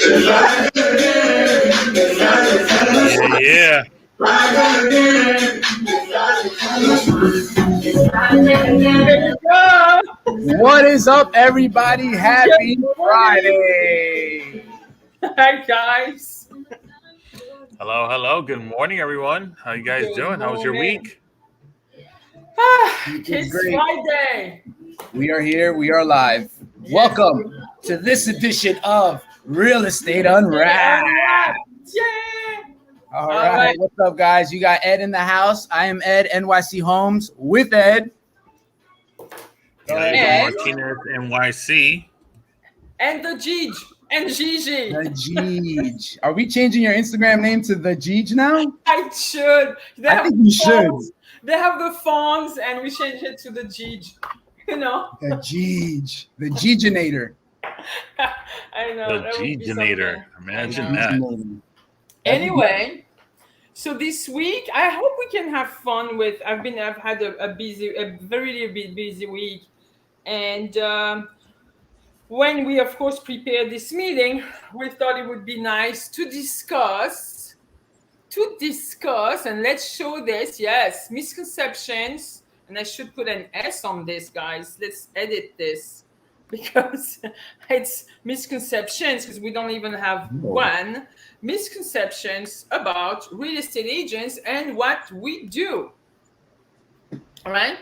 Yeah. There you go. What is up, everybody? Happy Good morning. Friday. Hi, guys. Hello. Good morning, everyone. How you guys Good doing? How was your morning. week? Week was Kids great. Friday. We are here. We are live. Yes. Welcome to this edition of Real Estate Stay Unwrapped. unwrapped. Yeah. All All right. right. What's up, guys? You got Ed in the house. I am Ed, NYC Homes with Ed. Go ahead. Diego And Martinez, NYC. the Gij and Gigi. The Jeej. Are we changing your Instagram name to The Jeej now? I should. They I have think you should. phones. They have the phones, and we change it to the Gij. You know. The Jeej. The Jeejinator. I know. The that would be G-Genator. something. Imagine I know. that. Jeejinator. Anyway, so this week I hope we can have fun with. I've had a very busy week, and when we of course prepared this meeting, we thought it would be nice to discuss, and let's show this. Yes, misconceptions, and I should put an S on this, guys. Let's edit this because it's misconceptions because we don't even have one. Misconceptions about real estate agents and what we do. All right?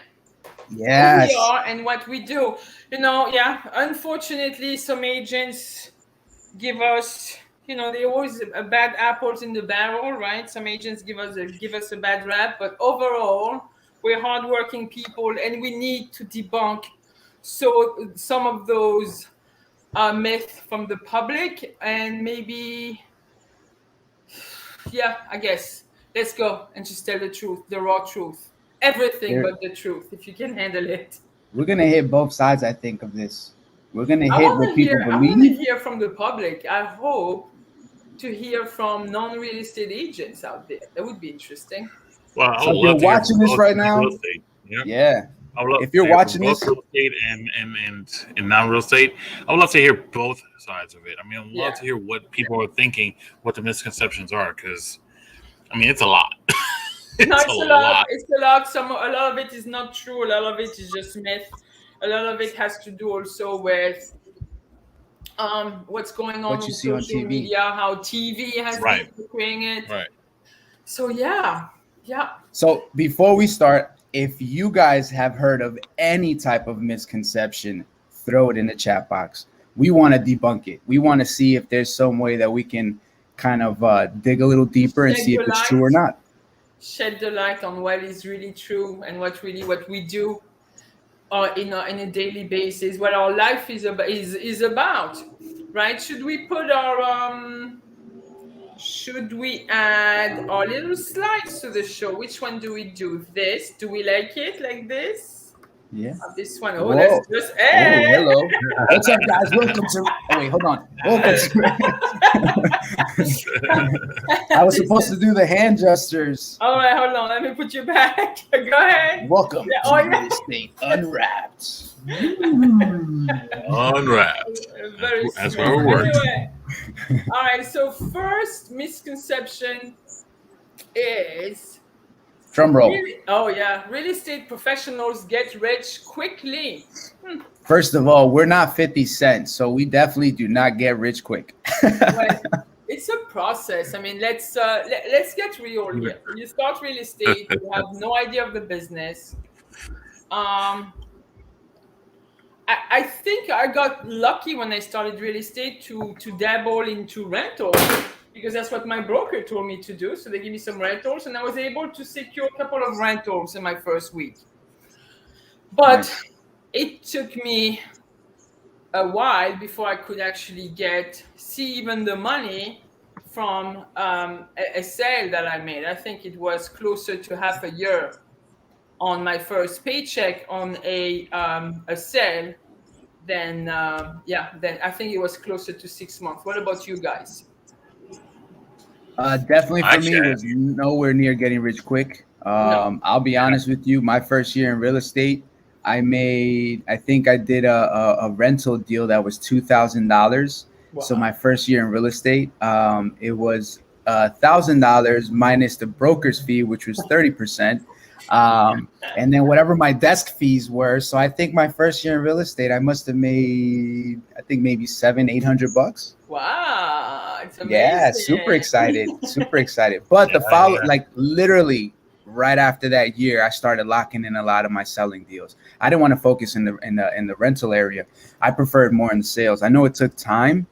Yes. Who we are and what we do. Unfortunately, some agents give us, they always bad apples in the barrel, right? Some agents give us a bad rap, but overall, we're hardworking people and we need to debunk some of those myths from the public and maybe. Yeah, I guess. Let's go and just tell the truth, the raw truth. Everything but the truth, if you can handle it. We're gonna hit both sides, I think, of this. We're gonna hit what people I want to believe. hear from the public. I hope to hear from non-real estate agents out there. That would be interesting. Well, I So would if you're love to hear watching from this both right now, real estate. Yeah. yeah. I would love If you're to hear from watching both this, real estate and non-real estate. I would love to hear both sides of it. I mean, I'd love Yeah. to hear what people are thinking, what the misconceptions are, because I mean, it's a lot. No, It's it's a a lot. lot. It's a lot. A lot of it is not true. A lot of it is just myth. A lot of it has to do also with what's going on What you on see on social TV. media, how TV has Right. been portraying it. Right. So yeah. so before we start, if you guys have heard of any type of misconception, throw it in the chat box. We want to debunk it. We want to see if there's some way that we can kind of dig a little deeper and Shed see if the it's light. true or not. Shed the light on what is really true and what we do in a daily basis, what our life is about, right? Should we put should we add our little slides to the show? Which one do we do? This? Do we like it like this? Yeah. This one. Oh, Whoa. that's just Oh, hello. What's up, guys? Welcome to. Oh, wait, hold on. Welcome to. I was supposed to do the hand gestures. All right, hold on. Let me put you back. Go ahead. Welcome Yeah, to oh, yeah. Real Estate Unwrapped. Unwrapped. Very That's smart. where we work. Anyway, all right. So first misconception is Drum roll. real estate professionals get rich quickly. First of all, we're not 50 Cent, so we definitely do not get rich quick. Well, it's a process. I mean, let's get real here. You start real estate, you have no idea of the business. I think I got lucky when I started real estate to dabble into rentals because that's what my broker told me to do. So they give me some rentals, and I was able to secure a couple of rentals in my first week. But it took me a while before I could actually see even the money from a sale that I made. I think it was closer to half a year on my first paycheck on a sale. Then I think it was closer to 6 months. What about you guys? Definitely for me, it was nowhere near getting rich quick. I'll be honest with you. My first year in real estate, I think I did a rental deal that was $2,000. So Wow. my first year in real estate, it was $1,000 minus the broker's fee, which was 30%. And then whatever my desk fees were. So I think my first year in real estate, I must have made, I think maybe 700-800 bucks. Wow, it's Yeah, super amazing. excited, super excited. But Yeah, the follow, yeah. like literally right after that year, I started locking in a lot of my selling deals. I didn't want to focus in the rental area. I preferred more in the sales. I know it took time.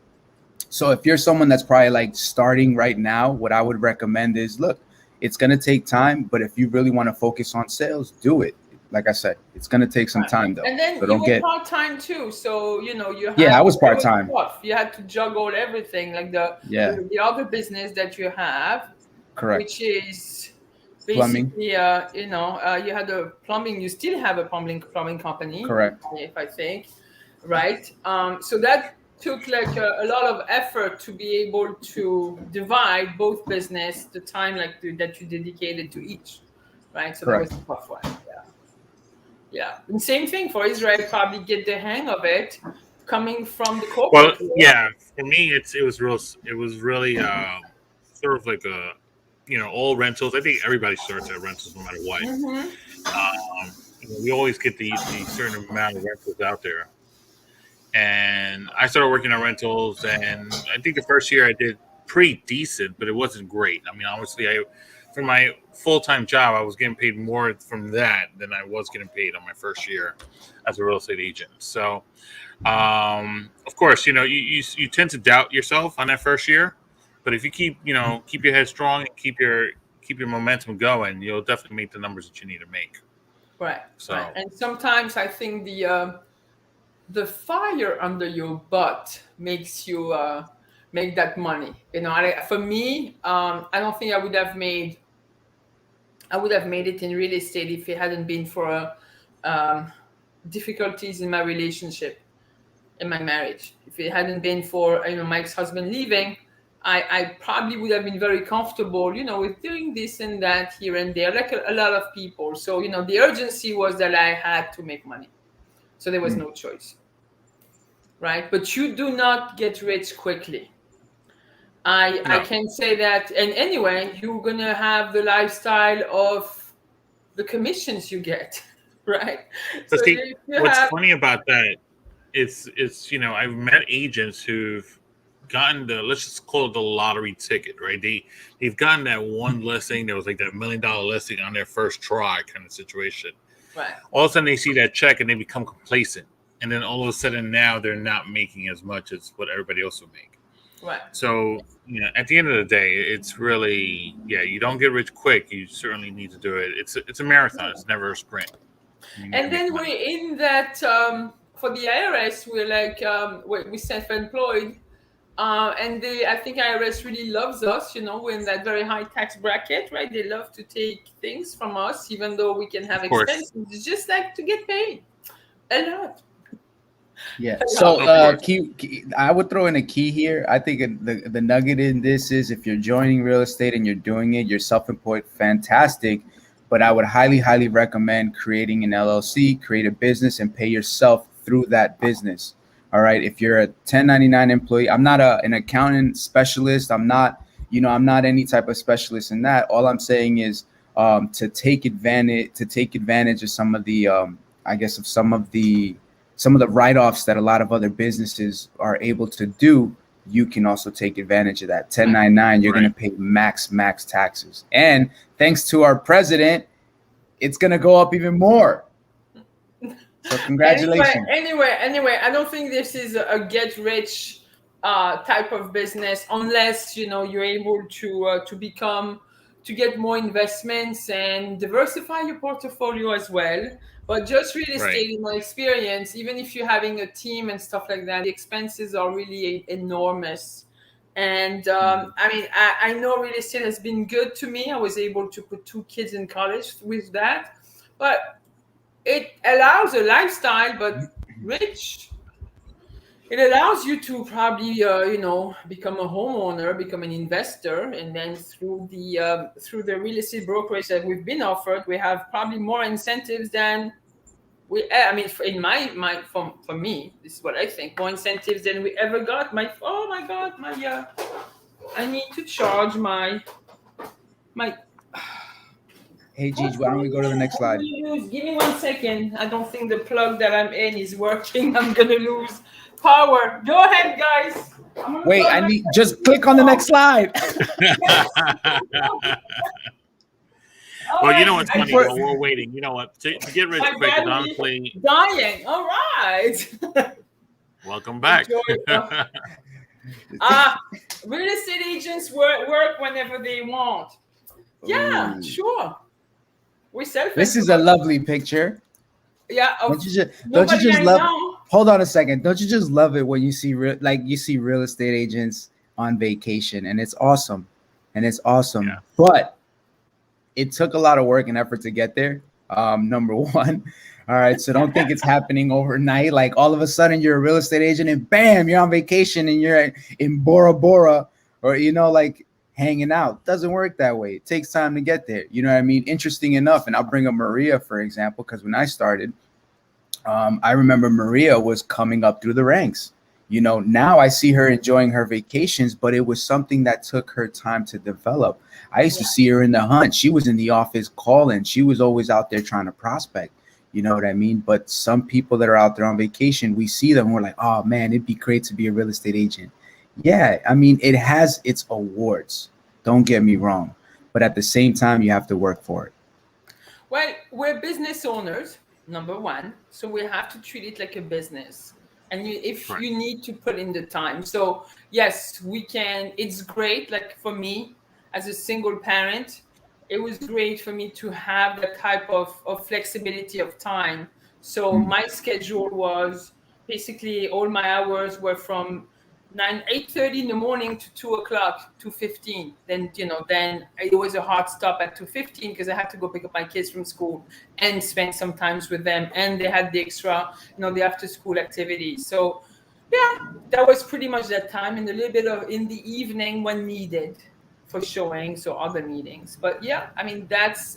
So if you're someone that's probably like starting right now, what I would recommend is look, it's gonna take time, but if you really want to focus on sales, do it. Like I said, it's gonna take some Right. time though. And then So you don't were get part time too, so you yeah, had I was it was part-time. tough. You had to juggle everything, like Yeah, the other business that you have, correct. which is Plumbing, basically you had a plumbing. You still have a plumbing company, correct. if I think, right? So that took like a lot of effort to be able to divide both business, the time that you dedicated to each, right? So that was Correct. a tough one. Yeah, and same thing for Israel. Probably get the hang of it coming from the Well, corporate world. yeah. For me, it was real. It was really sort of like a, all rentals. I think everybody starts at rentals no matter what. Mm-hmm. We always get the certain amount of rentals out there. And I started working on rentals, and I think the first year I did pretty decent, but it wasn't great. I mean, obviously, for my full time job, I was getting paid more from that than I was getting paid on my first year as a real estate agent. So, of course, you tend to doubt yourself on that first year, but if you keep your head strong and keep your momentum going, you'll definitely make the numbers that you need to make. Right, right. So, And sometimes I think the fire under your butt makes you make that money. For me, I don't think I would have made it in real estate if it hadn't been for um, difficulties in my relationship, in my marriage. If it hadn't been for my ex-husband leaving, I probably would have been very comfortable, with doing this and that here and there, like a lot of people. So the urgency was that I had to make money, so there was Mm. no choice, right? But you do not get rich quickly. I no. can say that, and anyway, you're gonna have the lifestyle of the commissions you get, right? But So see, if you what's have funny about that, it's I've met agents who've gotten the, let's just call it the lottery ticket, right? They've gotten that one listing that was like that $1 million listing on their first try kind of situation. right, All of a sudden they see that check and they become complacent, and then all of a sudden now they're not making as much as what everybody else would make. right. So at the end of the day, it's really, you don't get rich quick. You certainly need to do it. It's a marathon. It's never a sprint. You need to And make then we're money. in that for the IRS, we're like we self-employed, and I think IRS really loves us. We're in that very high tax bracket, right? They love to take things from us, even though we can have Of course, expenses. It's just like to get paid a lot, Yeah. a So, lot. of course. I would throw in a key here. I think the nugget in this is if you're joining real estate and you're doing it, you're self-employed, fantastic. But I would highly, highly recommend creating an LLC, create a business, and pay yourself through that business. All right. If you're a 1099 employee, I'm not an accountant specialist. I'm not any type of specialist in that. All I'm saying is to take advantage of some of the, I guess, of some of the write-offs that a lot of other businesses are able to do. You can also take advantage of that. 1099, you're going to Right. pay max taxes. And thanks to our president, it's going to go up even more. So congratulations. Anyway, I don't think this is a get rich type of business unless you're able to get more investments and diversify your portfolio as well. But just real Right. estate, in my experience, even if you're having a team and stuff like that, the expenses are really enormous. And I mean, I know real estate has been good to me. I was able to put 2 kids in college with that, but it allows a lifestyle, but rich. It allows you to probably, become a homeowner, become an investor, and then through the real estate brokerage that we've been offered, we have probably more incentives than I mean, in my for me, this is what I think. More incentives than we ever got. Oh my God, I need to charge my. Hey, Gigi, What's why don't going we go to the on? next I'm slide? gonna lose. Give me 1 second. I don't think the plug that I'm in is working. I'm gonna lose power. Go ahead, guys. I'm gonna Wait, plug I my need just click on the next slide. Yes. All Well, you know right. what's I funny? Before While just we're waiting, you know what? To get rich my quick is battery honestly, dying. All right. welcome The back. joy of ah, real estate agents work whenever they want. Yeah, Ooh. sure. We This is a self-employed. lovely picture. Yeah, Don't of you just don't you nobody just I love know. hold on a second. Don't you just love it when you see you see real estate agents on vacation and it's awesome. And it's awesome. Yeah. But it took a lot of work and effort to get there. Number one. All right. So don't think it's happening overnight. Like all of a sudden you're a real estate agent and bam, you're on vacation and you're in Bora Bora or, like hanging out. Doesn't work that way. It takes time to get there. You know what I mean? Interesting enough. And I'll bring up Maria, for example, because when I started, I remember Maria was coming up through the ranks. Now I see her enjoying her vacations, but it was something that took her time to develop. I used to see her in the hunt. She was in the office calling. She was always out there trying to prospect. You know what I mean? But some people that are out there on vacation, we see them. We're like, oh man, it'd be great to be a real estate agent. Yeah, I mean, it has its awards. Don't get me wrong. But at the same time, you have to work for it. Well, we're business owners, number one, so we have to treat it like a business. And if Right. you need to put in the time, so yes, we can. It's great. Like for me, as a single parent, it was great for me to have that type of flexibility of time. So Mhm. my schedule was basically all my hours were from 8:30 in the morning to 2 o'clock, 2:15. Then it was a hard stop at 2:15 because I had to go pick up my kids from school and spend some times with them, and they had the extra, the after school activities. So yeah, that was pretty much that time, and a little bit of in the evening when needed for showings or other meetings. But yeah, I mean,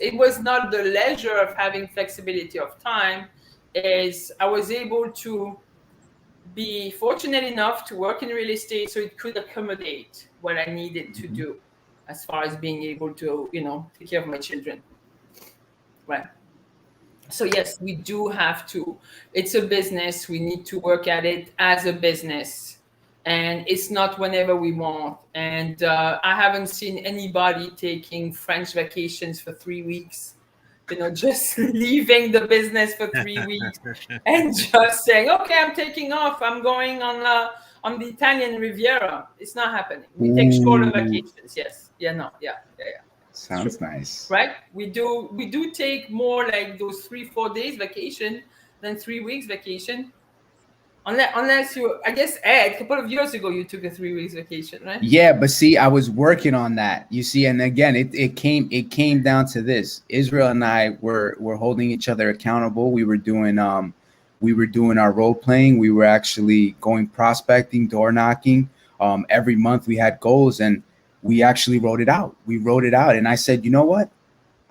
it was not the leisure of having flexibility of time, is I was able to be fortunate enough to work in real estate so it could accommodate what I needed to Mhm. do as far as being able to, take care of my children. Right. So yes, we do have to. It's a business. We need to work at it as a business, and it's not whenever we want. And I haven't seen anybody taking French vacations for 3 weeks. Just leaving the business for 3 weeks and just saying, "Okay, I'm taking off. I'm going on the Italian Riviera." It's not happening. We take shorter Ooh, vacations. Yes. Yeah. No. Yeah. Yeah. Yeah. It's true, sounds nice. right? We do take more like those 3-4 days vacation than 3 weeks vacation. Unless you, I guess, Ed, a couple of years ago you took a 3 weeks vacation, right? Yeah, but see, I was working on that. You see, and again, it came down to this. Israel and I were holding each other accountable. We were doing our role playing. We were actually going prospecting, door knocking. Every month we had goals, and we actually wrote it out. We wrote it out, and I said, you know what?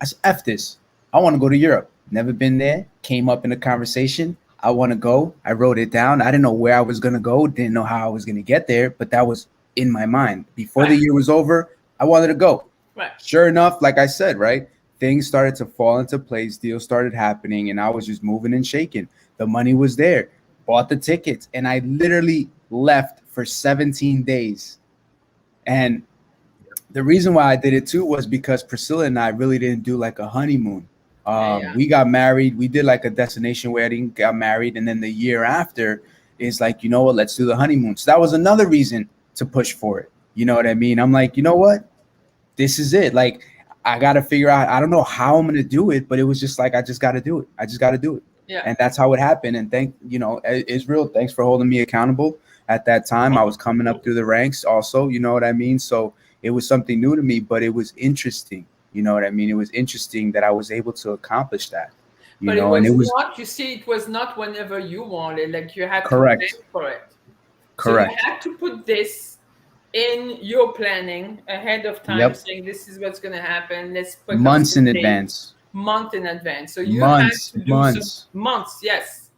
I said, F this. I want to go to Europe. Never been there. Came up in the conversation. I want to go. I wrote it down. I didn't know where I was going to go. Didn't know how I was going to get there, but that was in my mind. Before the Right. year was over, I wanted to go. Right. Sure enough, like I said, right? Things started to fall into place. Deals started happening, and I was just moving and shaking. The money was there. Bought the tickets, and I literally left for 17 days. And the reason why I did it too was because Priscilla and I really didn't do like a honeymoon. Yeah. We got married. We did like a destination wedding, got married, and then the year after is like, you know what? Let's do the honeymoon. So that was another reason to push for it. You know what I mean? I'm like, you know what? This is it. Like, I got to figure out. I don't know how I'm gonna do it, but it was just like I just got to do it. I just got to do it, Yeah. and that's how it happened. And Israel. Thanks for holding me accountable. At that time, I was coming up through the ranks. Also, you know what I mean. So it was something new to me, but it was interesting. You know what I mean? It was interesting that I was able to accomplish that. But it And it was was not, you see, it was not whenever you wanted. Like you had to correct. plan for it. So you Correct. had to put this in your planning ahead of time, Yep. saying this is what's going to happen. Let's pick up Months some in dates. advance. month in advance. So you had Months, to do some months. months, yes,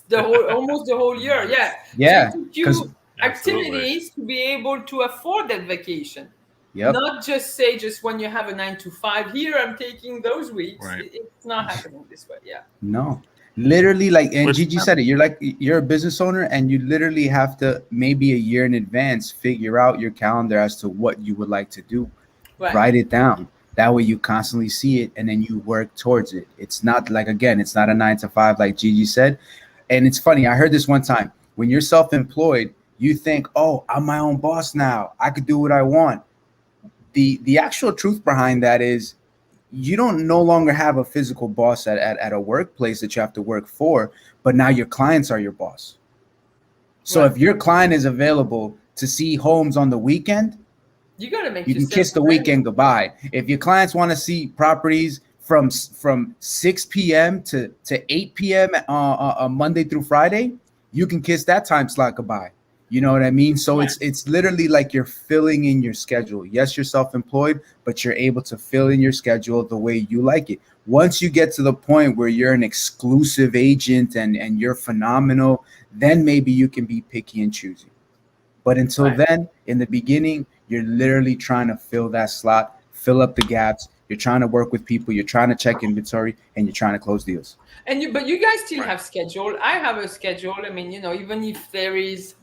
the whole almost the whole year, yeah. So it Yeah, took because you Absolutely. activities to be able to afford that vacation. yep, Not just say just when you have a 9 to 5 here, I'm taking those weeks. Right. It's not happening this way. Yeah. no, literally, like, and Which Gigi said it. You're a business owner, and you literally have to maybe a year in advance figure out your calendar as to what you would like to do. Right. Write it down. That way, you constantly see it, and then you work towards it. It's not like, again, it's not a 9 to 5 like Gigi said. And it's funny. I heard this one time. When you're self-employed, you think, "Oh, I'm my own boss now. I could do what I want." The actual truth behind that is you don't no longer have a physical boss at a workplace that you have to work for, but now your clients are your boss. So Right. if your client is available to see homes on the weekend, You got to make you can yourself kiss the available. weekend goodbye. If your clients want to see properties from 6 p.m. to 8 p.m. Monday through Friday, you can kiss that time slot goodbye. You know what I mean? So Right. it's literally like you're filling in your schedule. Yes, you're self-employed, but you're able to fill in your schedule the way you like it. Once you get to the point where you're an exclusive agent and you're phenomenal, then maybe you can be picky and choosy. But until Right. then, in the beginning, you're literally trying to fill that slot, fill up the gaps. You're trying to work with people. You're trying to check inventory, and you're trying to close deals. And but you guys still right. have schedule. I have a schedule. I mean, even if there is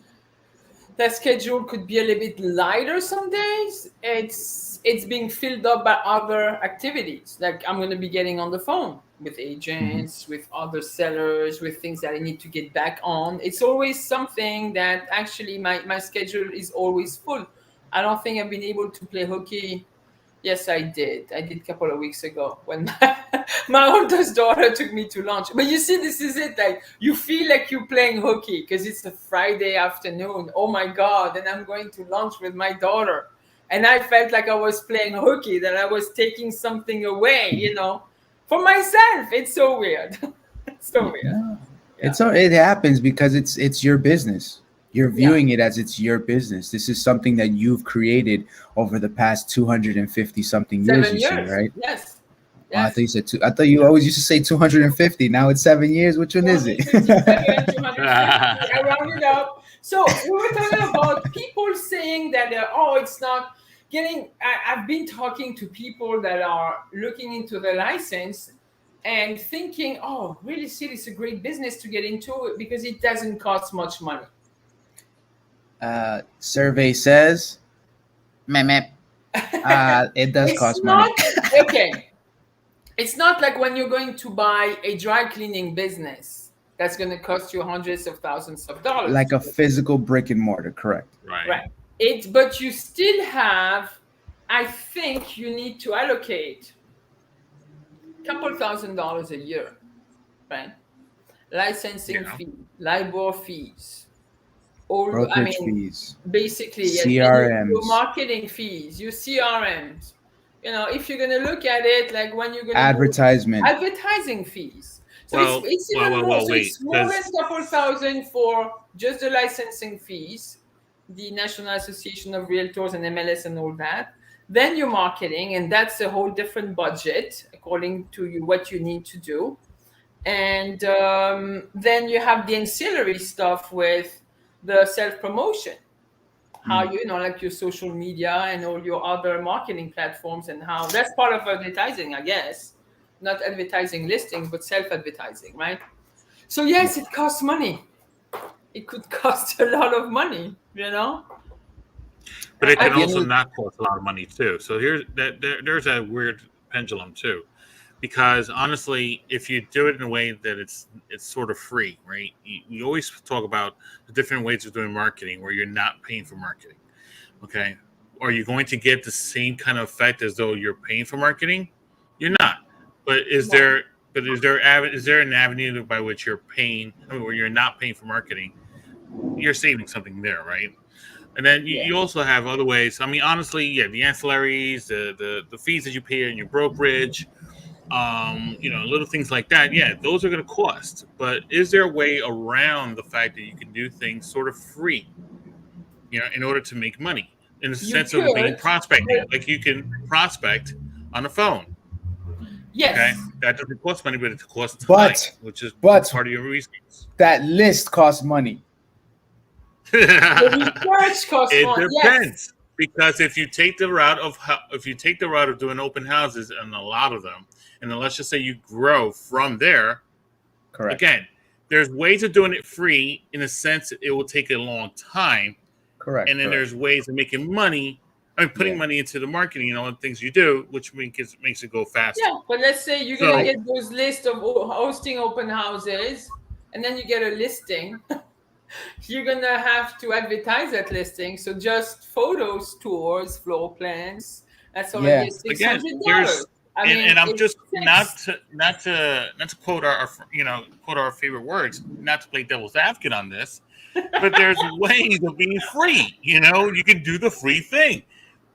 that schedule could be a little bit lighter some days, it's being filled up by other activities. Like I'm going to be getting on the phone with Mm-hmm. agents, with other sellers, with things that I need to get back on. It's always something that actually my schedule is always full. I don't think I've been able to play hockey. Yes, I did. I did a couple of weeks ago when my oldest daughter took me to lunch. But you see, this is it. Like you feel like you're playing hooky because it's a Friday afternoon. Oh my God. And I'm going to lunch with my daughter. And I felt like I was playing hooky, that I was taking something away, for myself. It's so weird. It's so weird. Yeah. Yeah. It happens because it's your business. You're Yeah. viewing it as it's your business. This is something that you've created over the past 250 something years. 7 You say, years. right? Yes. Oh, I Yes. thought you said two. I thought you always used to say 250. Now it's 7 years. Which one is it? 257, 250, I round it up. So we were talking about people saying that, it's not getting. I've been talking to people that are looking into the license and thinking, oh, really, see, it's a great business to get into because it doesn't cost much money. Survey says, meh, meh. It does It's cost money. not okay. It's not like when you're going to buy a dry cleaning business that's going to cost you hundreds of thousands of dollars. Like a physical brick and mortar, correct? Right. Right. But you still have, I think you need to allocate a couple $1,000s a year, right? Licensing Yeah. fee, LIBOR fees, all, I Brokerage mean, fees, basically, yes, and your CRMs, marketing fees, your CRMs. If you're going to look at it, like when you're going to do advertisement. advertising fees. So Well, it's even more. well, So wait, it's more than because a couple thousand for just the licensing fees, the National Association of Realtors and MLS and all that. Then your marketing, and that's a whole different budget according to you what you need to do. And then you have the ancillary stuff with the self promotion, how like your social media and all your other marketing platforms, and how that's part of advertising, I guess. Not advertising listings, but self advertising, right? So yes, it costs money. It could cost a lot of money, but it At can the I, end also of the, not cost a lot of money too. So there's a weird pendulum too, because honestly, if you do it in a way that it's sort of free, right? You always talk about the different ways of doing marketing where you're not paying for marketing. Okay, are you going to get the same kind of effect as though you're paying for marketing? You're not. But is no, there? But is there an avenue by which you're paying? I mean, where you're not paying for marketing, you're saving something there, right? And then yeah, you also have other ways. I mean, honestly, yeah, the ancillaries, the fees that you pay in your brokerage, little things like that. Yeah, those are going to cost. But is there a way around the fact that you can do things sort of free, in order to make money in the you sense of being could, prospecting? but Like you can prospect on the phone. Okay, Yes. that doesn't cost money, but it costs time, But which is but part of your resource. that list costs money. The research costs It more. Yes. depends, because if you take the route of doing open houses, and a lot of them, and then let's just say you grow from there. Correct. Again, there's ways of doing it free in a sense that it will take a long time, Correct. and then Correct. there's ways of making money. I mean, putting Yeah. money into the marketing and all the things you do, which makes it go faster. Yeah, but let's say you're gonna So get those lists of hosting open houses, and then you get a listing. You're gonna have to advertise that listing. So just photos, tours, floor plans. That's already Yeah. at six again, hundred there's dollars. I mean, and I'm it just takes. not to quote our favorite words, not to play devil's advocate on this, but there's ways of being free. You can do the free thing.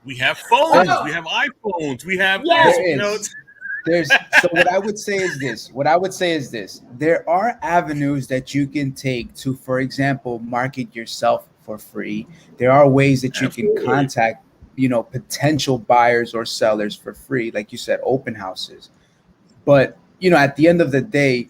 We have phones, There's we Oh, have iPhones, we have yeah, this. there is. There's so what I would say is this. What I would say is this. There are avenues that you can take to, for example, market yourself for free. There are ways that you can Absolutely contact, potential buyers or sellers for free, like you said, open houses. But, at the end of the day,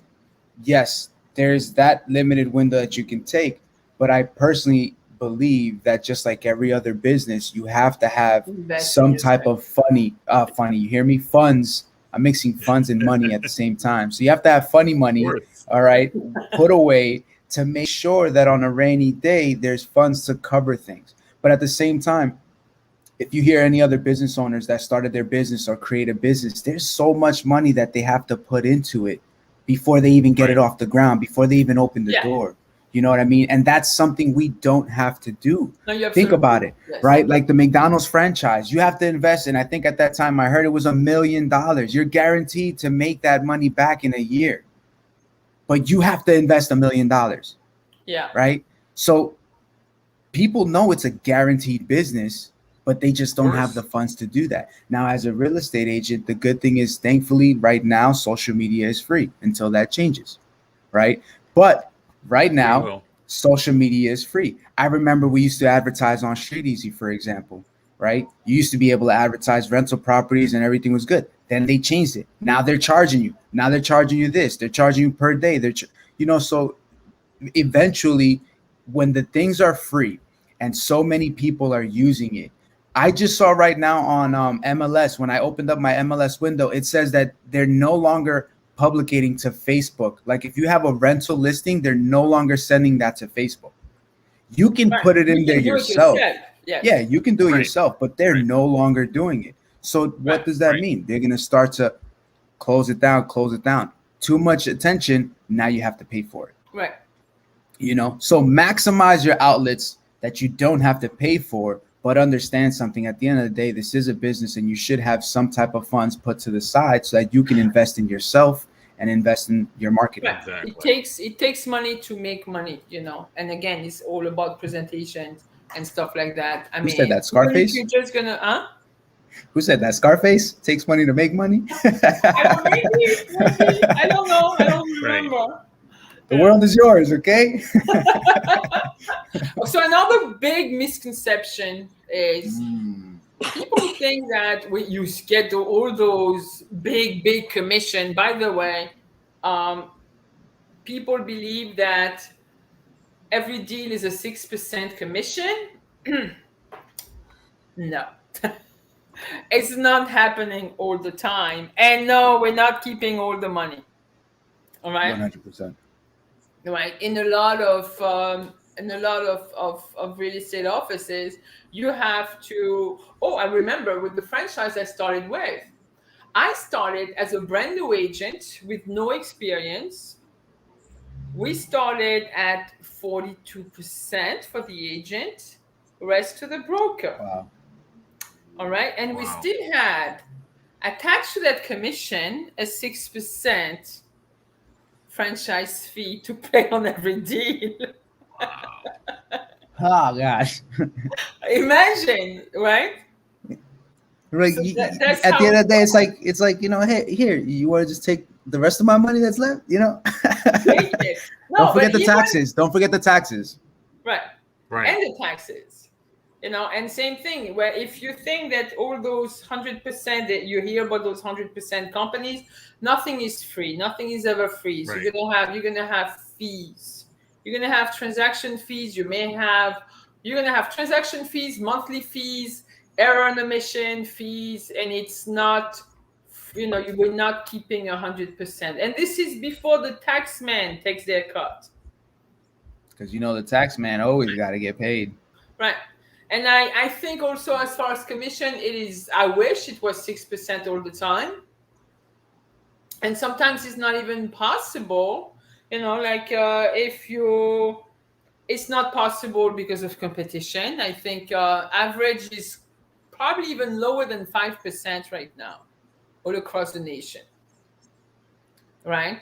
yes, there's that limited window that you can take. But I personally believe that just like every other business, you have to have invest in some type yourself. of funny, you hear me? Funds. I'm mixing funds and money at the same time. So you have to have funny money, worth. all right, put away to make sure that on a rainy day, there's funds to cover things. But at the same time, if you hear any other business owners that started their business or create a business, there's so much money that they have to put into it before they even get it Right. off the ground, before they even open the Yeah, door. You know what I mean? And that's something we don't have to do. no, you Think about absolutely it, yes. right? Like the McDonald's franchise, you have to invest in. I think at that time I heard it was $1 million. You're guaranteed to make that money back in a year, but you have to invest $1 million, Yeah, right? So people know it's a guaranteed business, but they just Of don't have the course. funds to do that. Now, as a real estate agent, the good thing is, thankfully, right now, social media is free until that changes, right? But right Free now, will. social media is free. I remember we used to advertise on Street Easy, for example, right? You used to be able to advertise rental properties and everything was good. Then they changed it. Now they're charging you. Now they're charging you this. They're charging you per day. So eventually, when the things are free and so many people are using it, I just saw right now on MLS, when I opened up my MLS window, it says that they're no longer publicating to Facebook. Like if you have a rental listing, they're no longer sending that to Facebook. You can right. put it You in there can do it yourself. yourself. Yeah, Yes. you can do it Right. yourself, but they're Right. no longer doing it. So Right. what does that Right. mean? They're going to start to close it down, close it down. Too much attention, now you have to pay for it. Right. So maximize your outlets that you don't have to pay for, but understand something. At the end of the day, this is a business and you should have some type of funds put to the side so that you can invest in yourself and invest in your marketing. Right. Exactly. It takes money to make money. And again, it's all about presentations and stuff like that. I Who said mean, that? even if Scarface? you're just gonna Who said that? Scarface takes money to make money. I don't maybe I don't know. I don't Right. remember. The world is yours, okay? So another big misconception is Mm, people think that when you get all those big commission. By the way, um, people believe that every deal is a 6% commission. No. It's not happening all the time. And no, we're not keeping all the money. All right. 100%. Right. In a lot of real estate offices, you have to. Oh, I remember with the franchise I started with. I started as a brand new agent with no experience. We started at 42% for the agent, rest to the broker. Wow. All right. And we Wow. still had attached to that commission a 6% franchise fee to pay on every deal. Wow. Oh gosh. Imagine, right? Like So that's at the how end of the day, it's like hey, here, you want to just take the rest of my money that's left, take it. No, Don't forget but the even taxes. Don't forget the taxes. right. Right. And the taxes. And same thing where if you think that all those 100% that you hear about those 100% companies, nothing is free, nothing is ever free. So Right. you're gonna have fees, you're gonna have transaction fees, you're gonna have transaction fees, monthly fees, error and omission fees, and it's not, you were not keeping 100%, and this is before the tax man takes their cut. Because the tax man always got to get paid. Right. And I think also as far as commission, I wish it was 6% all the time. And sometimes it's not even possible, it's not possible because of competition. I think average is probably even lower than 5% right now, all across the nation. Right.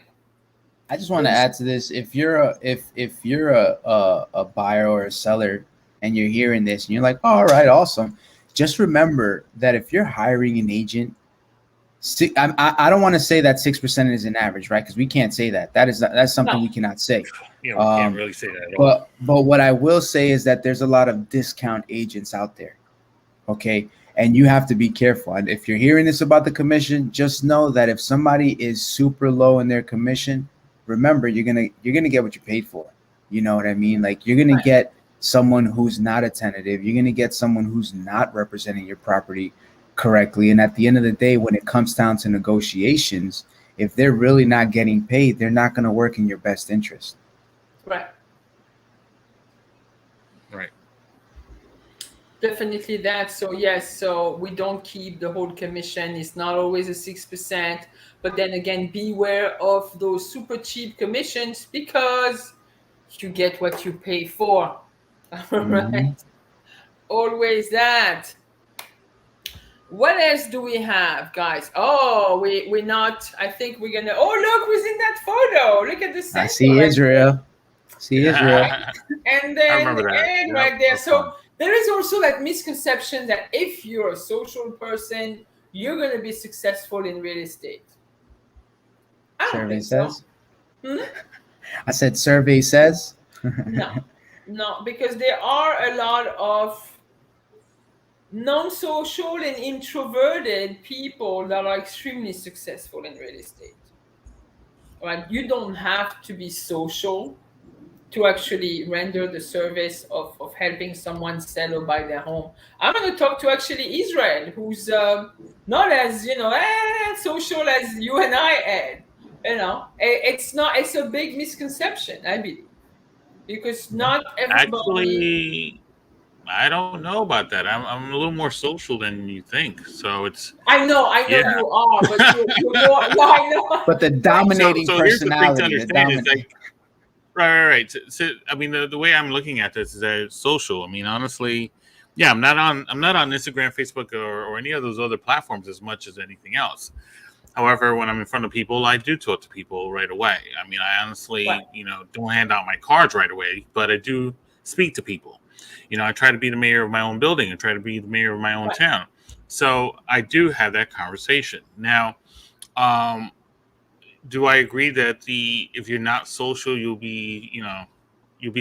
I just want to add to this. If you're a buyer or a seller and you're hearing this and you're like, oh, all right, awesome. Just remember that if you're hiring an agent, I don't want to say that 6% is an average, right? Because we can't say that. That's something we cannot say. We can't really say that at all. But what I will say is that there's a lot of discount agents out there. Okay. And you have to be careful. And if you're hearing this about the commission, just know that if somebody is super low in their commission, remember you're gonna get what you paid for. You know what I mean? Like you're gonna get someone who's not attentive. You're gonna get someone who's not representing your property correctly. And at the end of the day, when it comes down to negotiations, if they're really not getting paid, they're not gonna work in your best interest. Right. Right. Definitely that. So yes, so we don't keep the whole commission. It's not always a 6%. But then again, beware of those super cheap commissions because you get what you pay for. Right? Always that. What else do we have, guys? Oh, we're not. I think we're gonna. Oh, look who's in that photo! Look at the center. I see Israel. Israel. And then I remember that. Ed right there. So there is also that misconception that if you're a social person, you're gonna be successful in real estate. Survey says. I said survey says. No, because there are a lot of non-social and introverted people that are extremely successful in real estate. Right? You don't have to be social to actually render the service of helping someone sell or buy their home. I'm going to talk to actually Israel, who's not as social as you and I, Ed. It's a big misconception, I believe, because not everybody. Actually, I don't know about that. I'm a little more social than you think. So it's. I know you are, but you're more. Yeah, I know. But the dominating personality. Here's the thing to understand is like, right. So I mean, the way I'm looking at this is that it's social. I mean, honestly, yeah, I'm not on Instagram, Facebook, or any of those other platforms as much as anything else. However, when I'm in front of people, I do talk to people right away. I mean, I honestly, don't hand out my cards right away, but I do speak to people. I try to be the mayor of my own building and try to be the mayor of my own town. So I do have that conversation. Now, do I agree that if you're not social, you'll be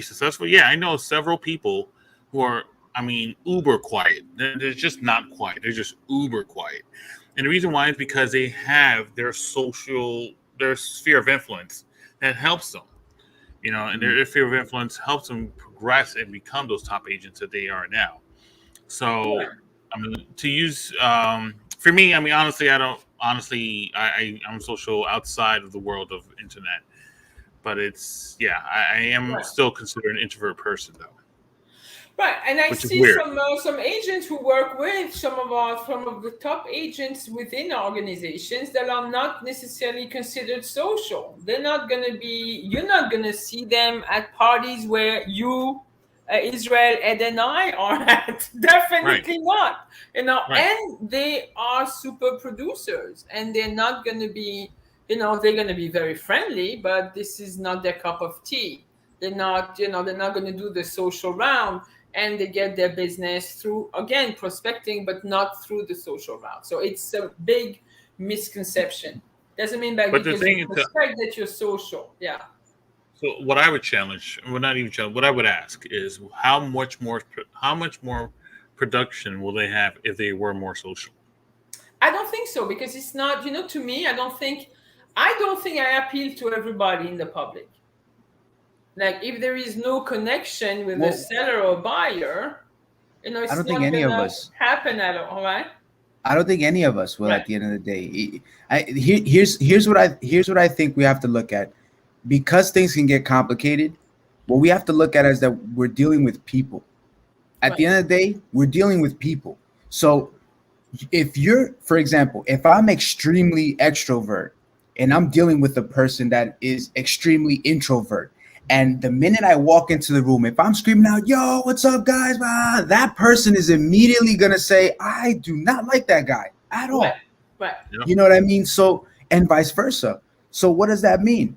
successful? Yeah, I know several people who are, uber quiet. They're just not quiet. They're just uber quiet. And the reason why is because they have their sphere of influence that helps them. And their sphere of influence helps them progress and become those top agents that they are now. So, to use for me, honestly, I'm social outside of the world of internet, but I am still considered an introvert person though. Right, and I see some agents who work with some of the top agents within organizations that are not necessarily considered social. You're not gonna see them at parties where you, Israel, Ed, and I are at. Definitely not. And they are super producers, and they're not gonna be, they're gonna be very friendly, but this is not their cup of tea. They're not gonna do the social round. And they get their business through, again, prospecting, but not through the social route. So it's a big misconception. Doesn't mean that because you prospect that you're social. Yeah. So what I would challenge, what I would ask is how much more production will they have if they were more social? I don't think so, because it's not, to me, I don't think I appeal to everybody in the public. Like, if there is no connection with the Well, seller or buyer, I it's don't think not any of gonna us. happen at all, right? I don't think any of us will Right, at the end of the day. Here's what I think we have to look at, because things can get complicated. What we have to look at is that we're dealing with people. At right, the end of the day, we're dealing with people. So if you're, for example, if I'm extremely extrovert and I'm dealing with a person that is extremely introvert, and the minute I walk into the room, if I'm screaming out, "Yo, what's up, guys?" That person is immediately gonna say, "I do not like that guy at right, all." right, Yeah. You know what I mean? So, and vice versa. So, what does that mean?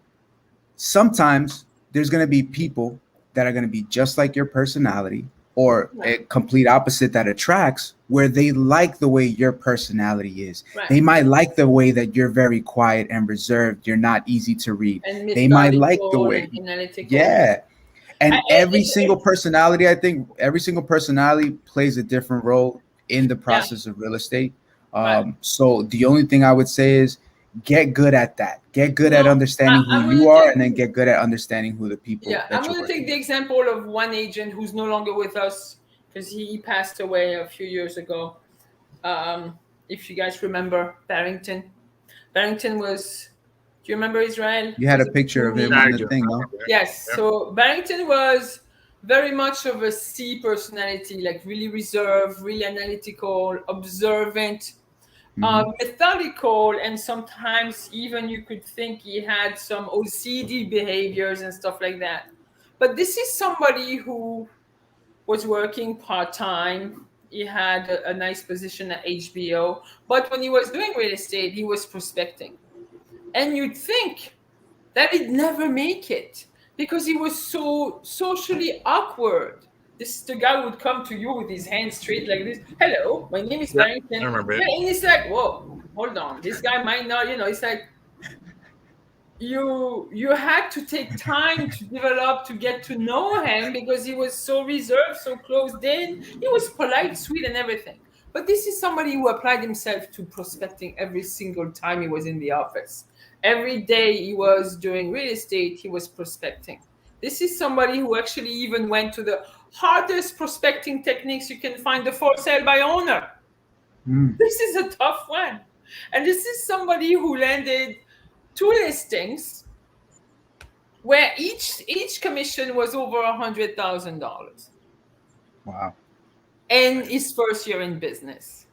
Sometimes there's going to be people that are going to be just like your personality, or right, a complete opposite that attracts, where they like the way your personality is. right. They might like the way that you're very quiet and reserved, you're not easy to read. And They might like the methodical way, and analytical. yeah. I, And every it, single personality, I think every single personality plays a different role in the yeah, process of real estate. right. So the only thing I would say is get good at that. Get good at I, understanding who I'm you gonna are, take and then get good at understanding who the people Yeah, I'm that you're going to working take the with. example of one agent who's no longer with us because he passed away a few years ago. If you guys remember Barrington, Barrington was. Do you remember Israel? You had a Was it picture of him Yeah, on I the do. thing, I no? remember it. Yes. Yeah. So Barrington was very much of a C personality, like really reserved, really analytical, observant, Hmm. methodical, and sometimes even you could think he had some OCD behaviors and stuff like that. But this is somebody who was working part time. He had a nice position at HBO, but when he was doing real estate, he was prospecting. And you'd think that he'd never make it because he was so socially awkward. This the guy would come to you with his hands straight like this. Hello, my name is Yeah, Barrington. I remember it. And it's like, whoa, hold on. This guy might not, it's like you had to take time to develop to get to know him because he was so reserved, so closed in. He was polite, sweet, and everything. But this is somebody who applied himself to prospecting every single time he was in the office. Every day he was doing real estate, he was prospecting. This is somebody who actually even went to the hardest prospecting techniques you can find, the for sale by owner. Mm. This is a tough one. And this is somebody who landed two listings where each commission was over $100,000 Wow. in his first year in business.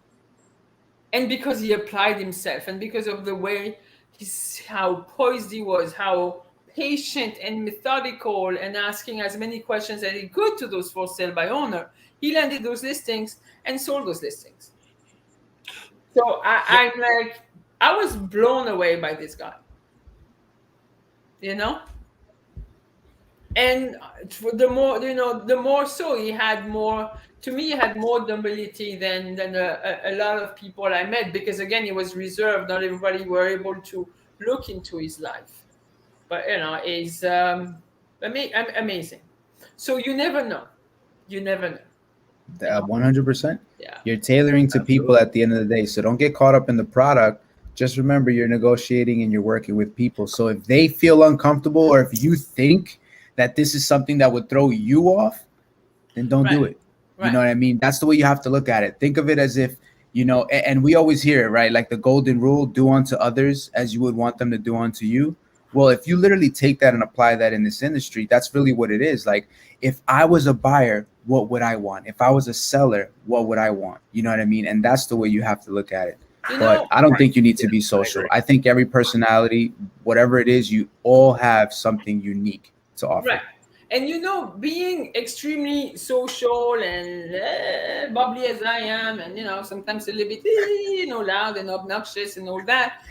And because he applied himself, and because of the way how poised he was, how patient and methodical, and asking as many questions as he could to those for sale by owner, he landed those listings and sold those listings. So Yeah. I'm like, I was blown away by this guy, you know? And for the more so he had more. To me, he had more nobility than a lot of people I met, because again, he was reserved. Not everybody were able to look into his life, but he's amazing. So you never know. You never know. 100%. Yeah. You're tailoring to people Absolutely. at the end of the day. So don't get caught up in the product. Just remember you're negotiating and you're working with people. So if they feel uncomfortable, or if you think that this is something that would throw you off, then don't Right. do it. You Right. know what I mean? That's the way you have to look at it. Think of it as if, and we always hear it, right? Like the golden rule: do unto others as you would want them to do unto you. Well, if you literally take that and apply that in this industry, that's really what it is. Like, if I was a buyer, what would I want? If I was a seller, what would I want? You know what I mean? And that's the way you have to look at it. You But know, I don't Right. think you need to Yeah, be I social. agree. I think every personality, whatever it is, you all have something unique to offer. right. And being extremely social and bubbly as I am, and sometimes a little bit loud and obnoxious and all that.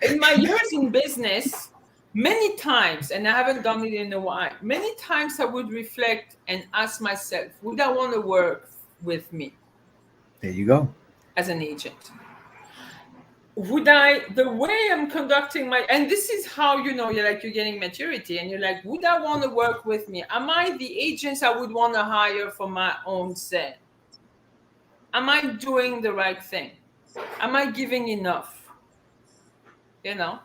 In my years in business, many times, and I haven't done it in a while, many times I would reflect and ask myself, would I want to work with me There you go. as an agent? Would I, the way I'm conducting and this is how you're getting maturity, and you're like, would I want to work with me? Am I the agents I would want to hire for my own set? am I doing the right thing? Am I giving enough? You know,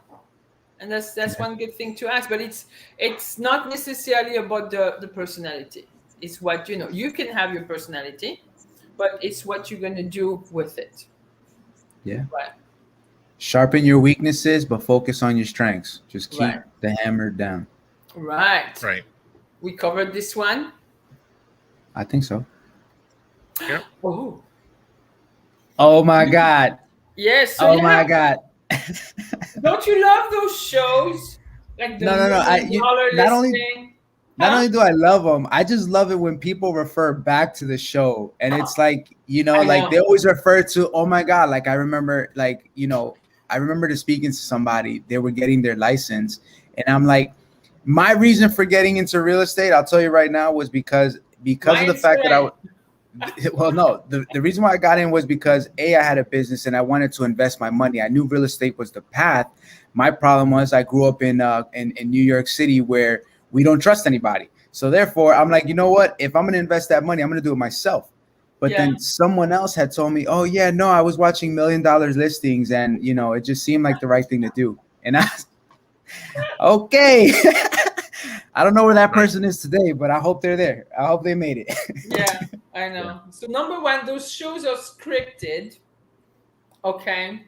and that's one good thing to ask. But it's not necessarily about the personality. It's what you can have your personality, but it's what you're gonna do with it. Yeah. Right. Sharpen your weaknesses, but focus on your strengths. Just keep Right. the hammer down. Right. Right. We covered this one. I think so. Yep. Oh. Oh my God. Yes. So Oh my God. don't you love those shows like the No. $1 million Not only listing? not Huh? only do I love them, I just love it when people refer back to the show, and it's like I like know. they always refer to. Oh my God! Like I remember, I remember to speaking to somebody. They were getting their license, and I'm like, my reason for getting into real estate, I'll tell you right now, was because of the Ryan's fact that friend. well, no, the reason why I got in was because I had a business and I wanted to invest my money. I knew real estate was the path. My problem was I grew up in New York City where we don't trust anybody. So therefore, I'm like, you know what? If I'm gonna invest that money, I'm gonna do it myself. But Yeah. then someone else had told me, oh yeah, no, I was watching $1 million listings, and it just seemed like the right thing to do. And I okay. I don't know where that person is today, but I hope they're there. I hope they made it. Yeah, I know. So number one, those shows are scripted. Okay.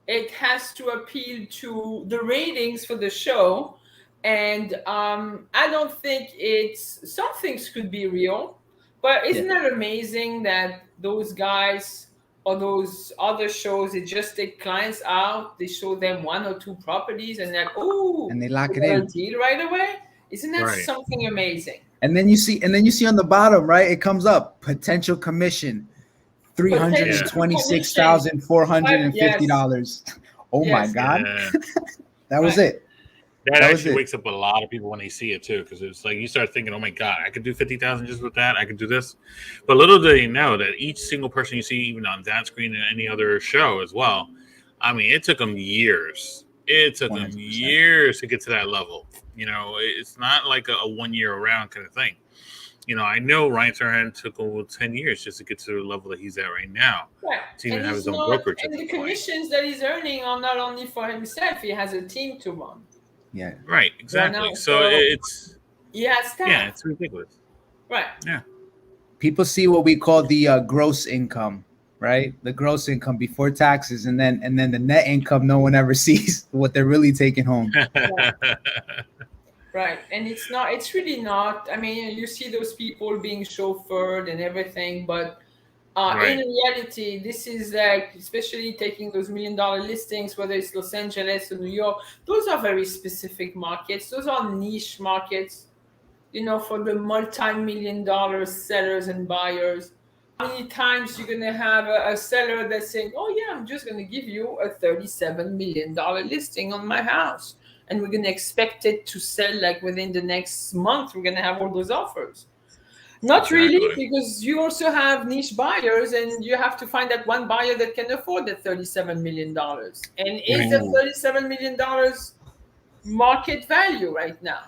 It has to appeal to the ratings for the show. And I don't think some things could be real, but isn't that amazing that those guys or those other shows, they just take clients out, they show them one or two properties, and like, oh, And they lock we it got a in. deal right away. Isn't that Right. something amazing? And then you see on the bottom, right? It comes up potential commission, $326,450. Oh my Yes. God, Yeah. that was Right. it. That That was actually it. wakes up a lot of people when they see it too, because it's like you start thinking, "Oh my God, I could do 50,000 just with that. I could do this." But little do they know that each single person you see, even on that screen and any other show as well, I mean, it took them years. It took them 100%. years to get to that level. It's not like a 1 year around kind of thing. I know Ryan Serhant took over 10 years just to get to the level that he's at right now. Right. To even And have he's his own not, brokerage. and the commissions that he's earning are not only for himself, he has a team to run. Yeah. Right, exactly. know, So so- it's He has staff. yeah, it's ridiculous. Right. Yeah. People see what we call the gross income, right? The gross income before taxes, and then the net income. No one ever sees what they're really taking home. Right. And it's really not. I mean, you see those people being chauffeured and everything, but Right. in reality, this is like, especially taking those $1 million listings, whether it's Los Angeles or New York, those are very specific markets. Those are niche markets, for the multi-million-dollar sellers and buyers. How many times you're going to have a seller that's saying, oh yeah, I'm just going to give you a $37 million listing on my house. And we're going to expect it to sell like within the next month. We're going to have all those offers. Not really, Exactly. because you also have niche buyers, and you have to find that one buyer that can afford that $37 million. And is the $37 million market value right now,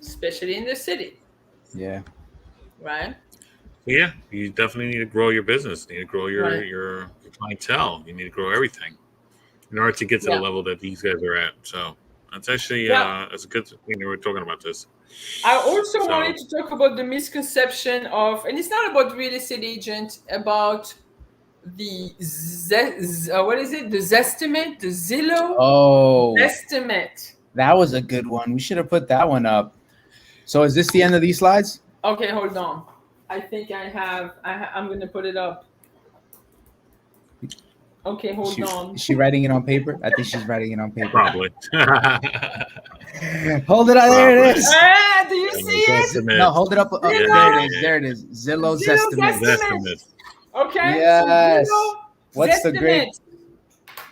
especially in the city? Yeah. Right? Yeah, you definitely need to grow your business. You need to grow your Right. your clientele. You need to grow everything in order to get to Yeah. the level that these guys are at. So that's actually Yeah. it's a good thing that we're talking about this. I also So- wanted to talk about the misconception of, and it's not about real estate agent, about the what is it? The Zestimate, the Zillow Oh, estimate. that was a good one. We should have put that one up. So is this the end of these slides? Okay, hold on. I think I'm going to put it up. Okay, hold on. Is she writing it on paper? I think she's writing it on paper. Probably. Hold it up. There it is. Ah, do you see it? No, hold it up. Zillow. There it is. There it is. Zillow's Zillow's estimate. estimate. Okay. Yes. So Zillow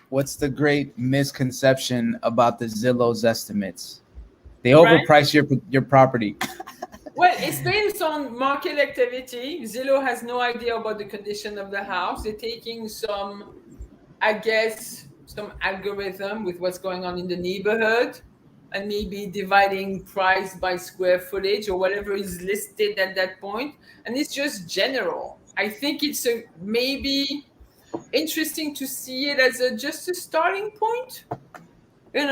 What's the great misconception about the Zillow's estimates? They Right. overprice your property. Well, it's based on market activity. Zillow has no idea about the condition of the house. They're taking some algorithm with what's going on in the neighborhood, and maybe dividing price by square footage or whatever is listed at that point. And it's just general. I think it's a maybe interesting to see it as a just a starting point, and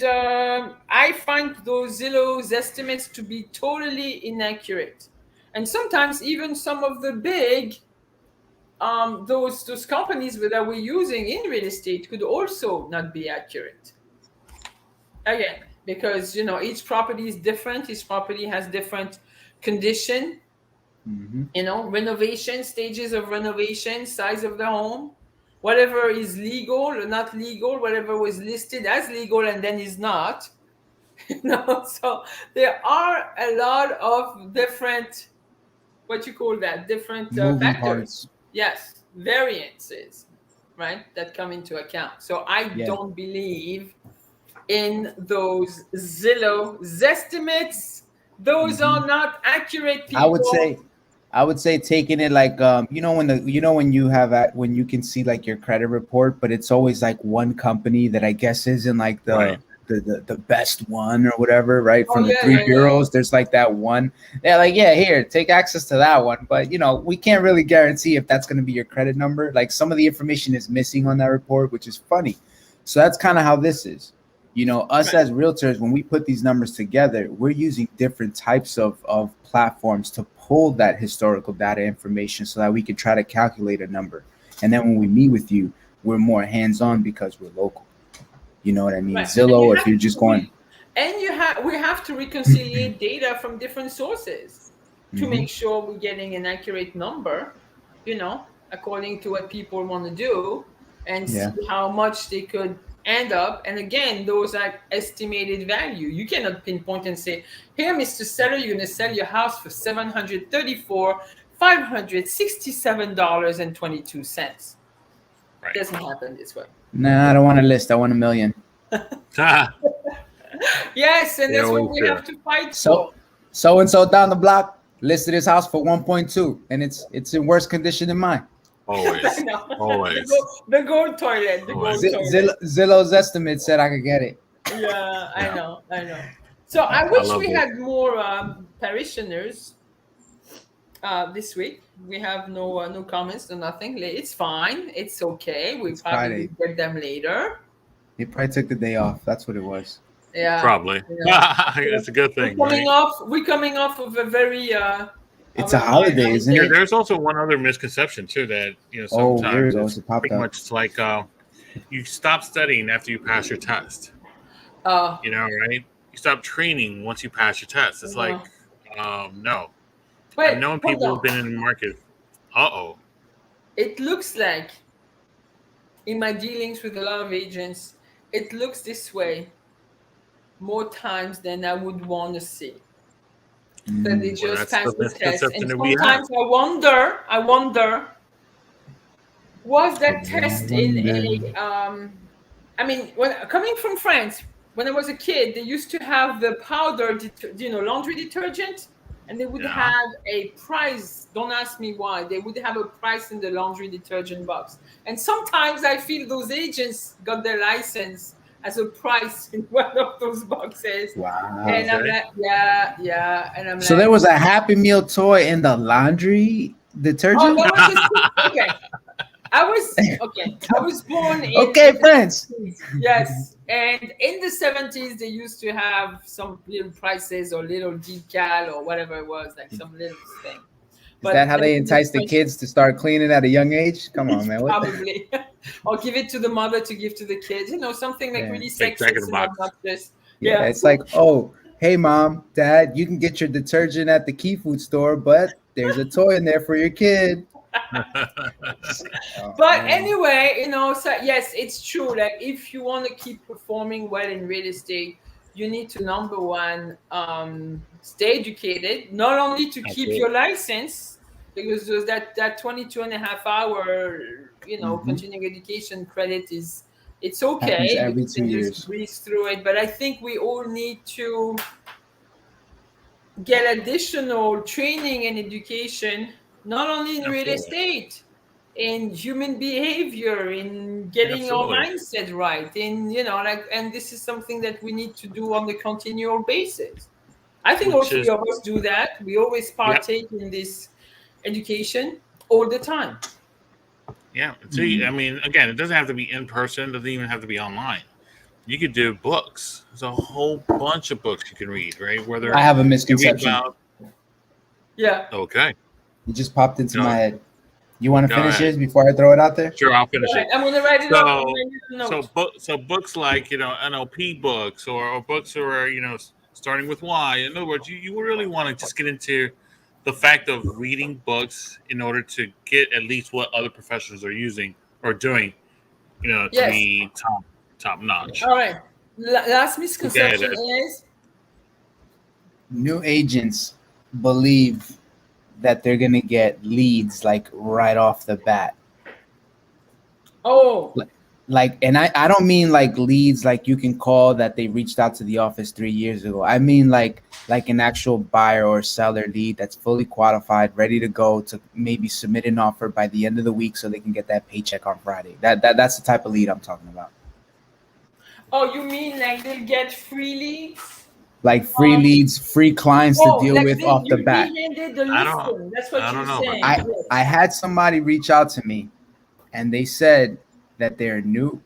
I find those Zillow's estimates to be totally inaccurate, and sometimes even some of the big those companies that we're using in real estate could also not be accurate. Again, because each property is different, each property has different condition, Mm-hmm. renovation, stages of renovation, size of the home, whatever is legal or not legal, whatever was listed as legal and then is not. So there are a lot of different, what you call that, different Moving factors. parts. Yes, variances, right, that come into account. So I Yeah. don't believe in those Zillow estimates. Those Mhm. are not accurate, I would people. say, taking it like when you have when you can see like your credit report, but it's always like one company that I guess isn't like Right. the best one or whatever, right? Oh From the yeah, three yeah, yeah, yeah. bureaus, there's like that one. They're like, yeah, here, take access to that one, but we can't really guarantee if that's going to be your credit number. Like some of the information is missing on that report, which is funny. So that's kind of how this is. Us Right. as realtors, when we put these numbers together, we're using different types of platforms to pull that historical data information so that we can try to calculate a number. And then when we meet with you, we're more hands-on because we're local. You know what I mean? Right. And you Zillow, if have you're to just going, we have to reconcile data from different sources to Mhm. make sure we're getting an accurate number, according to what people want to do, and see Yeah. how much they could end up. And again, those are estimated value. You cannot pinpoint and say, here, Mr. Seller, you're going to sell your house for $734,567.22. Right. Doesn't happen this way. Nah, I don't want a list. I want a million. Yes, and They that's what always we do. have to fight for. So and so down the block listed his house for 1.2, and it's in worse condition than mine. I Always. know. Always. The gold toilet. The Always. gold toilet. Zillow's estimate said I could get it. Yeah, I Yeah. know. I know. So I I wish love we it. had more parishioners this week. We have no comments, no nothing. It's fine. It's okay. We It's probably Friday. will get them later. He probably took the day off. That's what it was. Yeah. Probably. It's a good thing, right? We're coming off of a very It's a holiday, isn't it? There's also one other misconception too that Oh, here sometimes it it's goes. It popped pretty up. much like you stop studying after you pass your test. uh, Right? You stop training once you pass your test. It's like, no. I've Wait, known hold people on. who've been in the market. Uh-oh. It looks like, in my dealings with a lot of agents, it looks this way more times than I would want to see. That they Mm. Well, just that's pass the the test, misconception and that we have. sometimes I wonder, was that test in a I mean, when coming from France, when I was a kid, they used to have the powder, laundry detergent, and they would Yeah. have a price. Don't ask me why. They would have a price in the laundry detergent box. And sometimes I feel those agents got their license as a price in one of those boxes. Wow. And I'm Okay. like, yeah. And I'm So like, there was a Happy Meal toy in the laundry oh, detergent? that was just okay. I was born in Okay, the friends. 70s. Yes, and in the 70s they used to have some little prices or little decal or whatever it was, like some little thing. Is that how they in entice the French- kids to start cleaning at a young age? Come on, man. What the- probably, or give it to the mother to give to the kids. Something like Yeah. really Take back in sexist the and box. obnoxious. Yeah, it's like, oh, hey, mom, dad, you can get your detergent at the Key Food store, but there's a toy in there for your kid. Oh, But man. anyway, so yes, it's true. Like if you want to keep performing well in real estate, you need to, number one, stay educated, not only to keep Absolutely. your license, because there's that 22 and a half hour, Mhm. continuing education credit it's okay. Happens You every can 2 just years. breeze through it. But I think we all need to get additional training and education, not only in real Absolutely. estate, in human behavior, in getting our Absolutely. mindset right, and this is something that we need to do on the continual basis. I think all Which three is of us do that. We always partake in this education all the time. Yeah. See, I mean, again, it doesn't have to be in person. It doesn't even have to be online. You could do books. There's a whole bunch of books you can read, right? Whether I have a you read misconception. about, Yeah. okay, It just popped into go, my head. You want to go finish ahead. yours before I throw it out there? Sure, I'll finish Right. it. I'm gonna write it up on So, my note. so books like NLP books or books that are starting with why. In other words, you really want to just get into the fact of reading books in order to get at least what other professionals are using or doing, to Yes. be top notch. All right. Last Okay, misconception is New agents believe that they're gonna get leads like right off the bat. oh Like, and I don't mean like leads like you can call that they reached out to the office 3 years ago. I mean like an actual buyer or seller lead that's fully qualified, ready to go to maybe submit an offer by the end of the week so they can get that paycheck on Friday. That's the type of lead I'm talking about. oh, you mean like they'll get free leads? Like free leads, free clients to deal like with off the you'll bat. be handed the I don't- listing. That's what I don't you're know about saying. that. Yes. I had somebody reach out to me and they said that they're new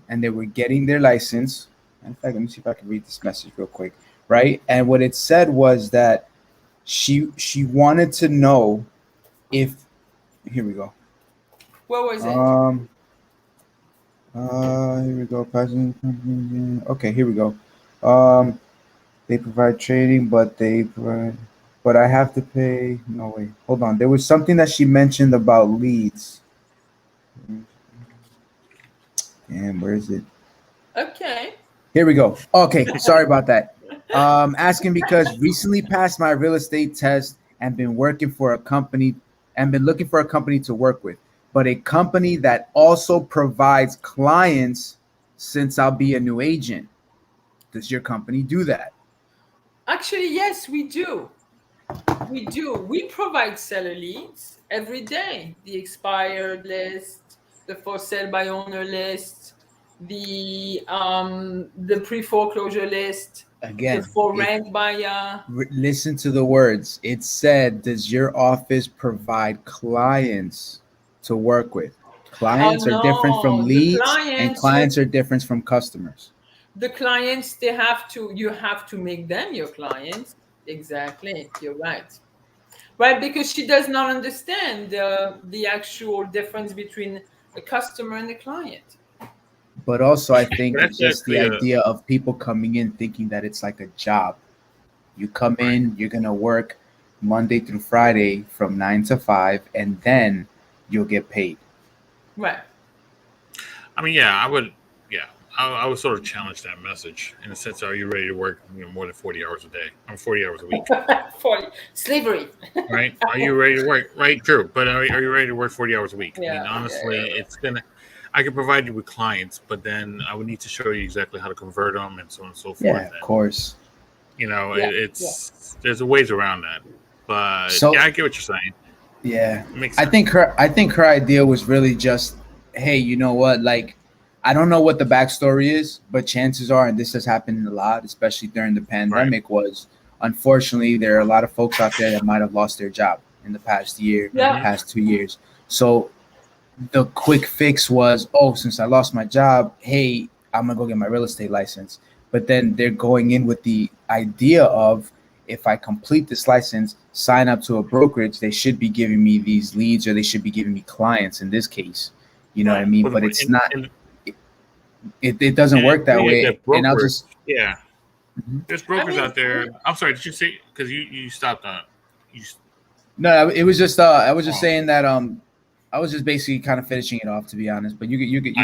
and they were getting their license. In fact, let me see if I can read this message real quick. Right. And what it said was that she wanted to know if, here we go. What was it? Here we go. Okay, here we go. They provide trading, but I have to pay. No, wait, hold on. There was something that she mentioned about leads. Damn, where is it? Okay. Here we go. Okay, sorry about that. Asking because recently passed my real estate test and been working for a company and been looking for a company to work with, but a company that also provides clients since I'll be a new agent. Does your company do that? Actually, yes, we do. We do. We provide seller leads every day. The expired list, the for sale by owner list, the pre-foreclosure list, Again, the for rent buyer. Listen to the words. It said, does your office provide clients to work with? Clients are different from no, leads, and clients are different from customers. The clients, you have to make them your clients. Exactly. You're right. Right, because she does not understand the actual difference between a customer and a client. But also, I think That's just the actually idea of people coming in thinking that it's like a job. You come in, you're going to work Monday through Friday from 9 to 5, and then you'll get paid. Right. I mean, yeah, I would sort of challenge that message in the sense, are you ready to work more than 40 hours a day? 40 hours a week. 40. Slavery. Right? Are you ready to work? Right, true. But are you ready to work 40 hours a week? Yeah, I mean, honestly, I can provide you with clients, but then I would need to show you exactly how to convert them and so on and so forth. Yeah, of course. There's a ways around that. But I get what you're saying. Yeah. Makes sense. I think her idea was really just, hey, you know what? Like, I don't know what the backstory is, but chances are, and this has happened a lot, especially during the pandemic, was unfortunately there are a lot of folks out there that might have lost their job in the past year, past 2 years. So the quick fix was, since I lost my job, hey, I'm gonna go get my real estate license. But then they're going in with the idea of, if I complete this license, sign up to a brokerage, they should be giving me these leads, or they should be giving me clients in this case. You know what I mean? But it's not. It doesn't work that way. And I'll just there's brokers out there. I'm sorry, did you say, because you stopped on No, it was just I was just saying that I was just basically kind of finishing it off, to be honest. But you could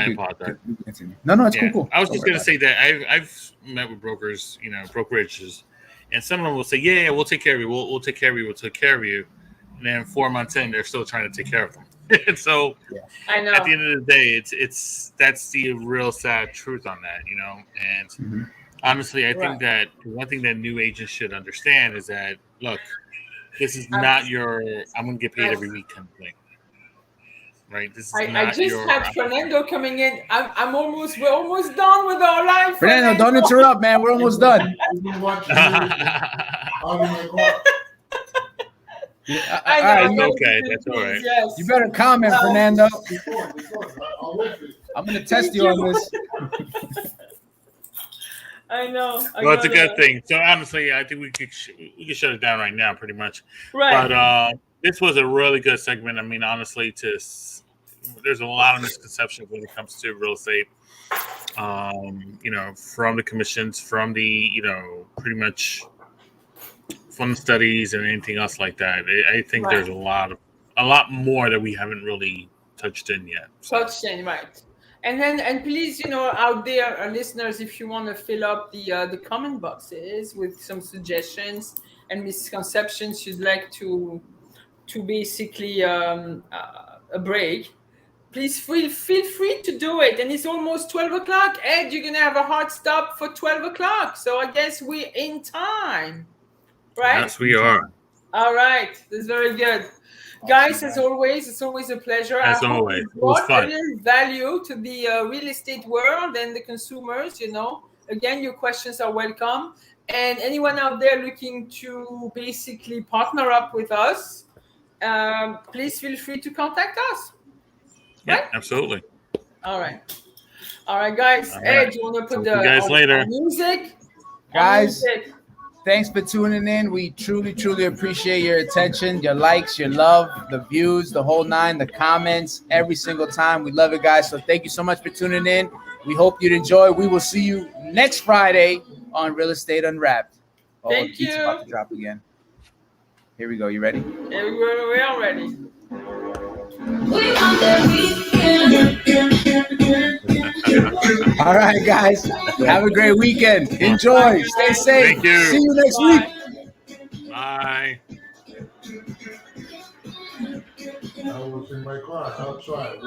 continue. No, it's cool. I was just gonna say that I've met with brokers, brokerages, and some of them will say, yeah, we'll take care of you. We'll take care of you. We'll take care of you. And then 4 months in, they're still trying to take care of them. And so I know. At the end of the day, that's the real sad truth on that, And honestly, I think that one thing that new agents should understand is that, look, this is not your I'm gonna get paid every week kind of thing. Right? This is I just had Fernando coming in. We're almost done with our life. Fernando, don't interrupt, man. We're almost done. Yeah, I all know. right, I'm That's gonna okay. keep it That's all please, right. yes. you better comment, Well, Fernando. I'll wait for you. I'm gonna test Thank you on you. this. I know. I Well, it's a good gotta. thing. So honestly, I think we could shut it down right now, pretty much. Right. But this was a really good segment. I mean, honestly, there's a lot of misconceptions when it comes to real estate. From the commissions, from the pretty much from the studies and anything else like that. I think Right. there's a lot more that we haven't really touched in yet. So. Touching, right. And please, out there, listeners, if you want to fill up the comment boxes with some suggestions and misconceptions you'd like to basically a break, please feel free to do it. And it's almost 12 o'clock. Ed, you're gonna have a hard stop for 12 o'clock. So I guess we're in time, right? Yes, we are. All right, that's very good. Guys, as always, it's always a pleasure. As I hope always, we it was brought a fun. little value to the real estate world and the consumers. Again, your questions are welcome. And anyone out there looking to basically partner up with us, please feel free to contact us. Yeah, Right? absolutely. All right, guys. All Ed, right. you want to put Talk to you guys later. our music? Guys, Our music. thanks for tuning in. We truly, truly appreciate your attention, your likes, your love, the views, the whole nine, the comments, every single time. We love it, guys. So thank you so much for tuning in. We hope you'd enjoy. We will see you next Friday on Real Estate Unwrapped. Oh, Thank the beat's you. about to drop again. Here we go. You ready? Yeah, we're all ready. All right, guys. Have a great weekend. Enjoy. Stay safe. Thank you. See you next week. Bye. I was in my car outside.